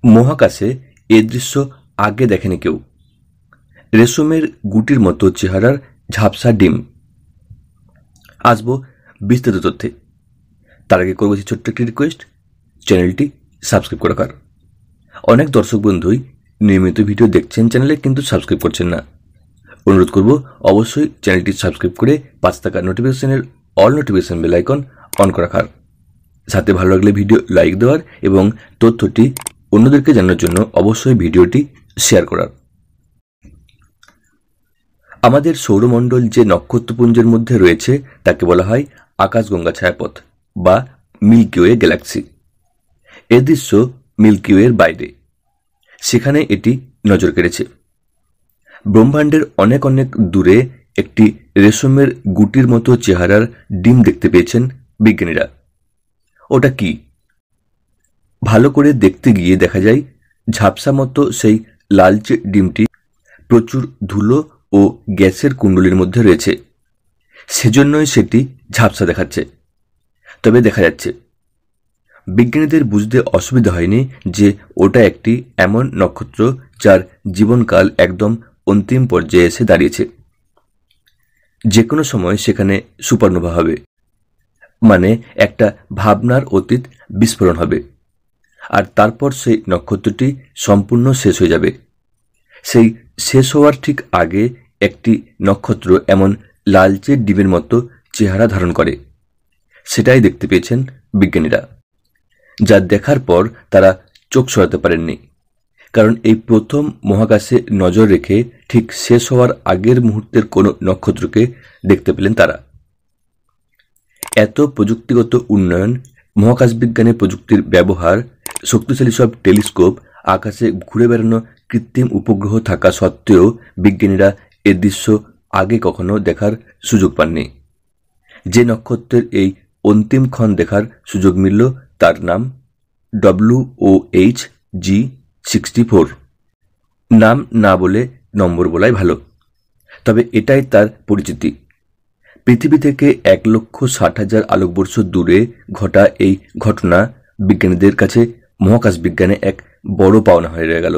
মহাকাশে এ দৃশ্য আগে দেখেনি কেউ। রেশমের গুটির মতো চেহারার ঝাপসা ডিম। আসবো বিস্তারিত তথ্যে। তার আগে করবো ছোট্ট একটি রিকোয়েস্ট, চ্যানেলটি সাবস্ক্রাইব করে রাখার। অনেক দর্শক বন্ধুই নিয়মিত ভিডিও দেখছেন চ্যানেলে, কিন্তু সাবস্ক্রাইব করছেন না। অনুরোধ করব অবশ্যই চ্যানেলটি সাবস্ক্রাইব করে পাশে থাকা নোটিফিকেশনের all notification bell icon on করে রাখার, সাথে ভালো লাগলে ভিডিও লাইক দেওয়ার এবং তথ্যটি অন্যদেরকে জানানোর জন্য অবশ্যই ভিডিওটি শেয়ার করার। আমাদের সৌরমণ্ডল যে নক্ষত্রপুঞ্জের মধ্যে রয়েছে তাকে বলা হয় আকাশগঙ্গা ছায়াপথ বা মিল্কি ওয়ে গ্যালাক্সি। এ দৃশ্য মিল্কি ওয়ের বাইরে, সেখানে এটি নজর কেড়েছে। ব্রহ্মাণ্ডের অনেক অনেক দূরে একটি রেশমের গুটির মতো চেহারার ডিম দেখতে পেয়েছেন বিজ্ঞানীরা। ওটা কি? ভালো করে দেখতে গিয়ে দেখা যায় ঝাপসা মতো সেই লালচে ডিমটি প্রচুর ধুলো ও গ্যাসের কুণ্ডলীর মধ্যে রয়েছে, সেজন্যই সেটি ঝাপসা দেখাচ্ছে। তবে দেখা যাচ্ছে, বিজ্ঞানীদের বুঝতে অসুবিধা হয়নি যে ওটা একটি এমন নক্ষত্র যার জীবনকাল একদম অন্তিম পর্যায়ে এসে দাঁড়িয়েছে। যে কোনো সময় সেখানে সুপারনোভা হবে, মানে একটা ভাবনার অতীত বিস্ফোরণ হবে, আর তারপর সেই নক্ষত্রটি সম্পূর্ণ শেষ হয়ে যাবে। সেই শেষ হওয়ার ঠিক আগে একটি নক্ষত্র এমন লালচে ডিমের মতো চেহারা ধারণ করে, সেটাই দেখতে পেয়েছেন বিজ্ঞানীরা। যা দেখার পর তারা চোখ সরাতে পারেননি, কারণ এই প্রথম মহাকাশে নজর রেখে ঠিক শেষ হওয়ার আগের মুহূর্তের কোনো নক্ষত্রকে দেখতে পেলেন তারা। এত প্রযুক্তিগত উন্নয়ন, মহাকাশ বিজ্ঞানে প্রযুক্তির ব্যবহার, শক্তিশালী সব টেলিস্কোপ, আকাশে ঘুরে বেড়ানো কৃত্রিম উপগ্রহ থাকা সত্ত্বেও বিজ্ঞানীরা এ দৃশ্য আগে কখনো দেখার সুযোগ পাননি। যে নক্ষত্রের এই অন্তিম ক্ষণ দেখার সুযোগ মিলল তার নাম WOH-G64। নাম না বলে নম্বর বলাই ভালো, তবে এটাই তার পরিচিতি। পৃথিবী থেকে 1,60,000 আলোকবর্ষ দূরে ঘটা এই ঘটনা বিজ্ঞানীদের কাছে মহাকাশ বিজ্ঞানে এক বড় পাওনা হয়ে গেল।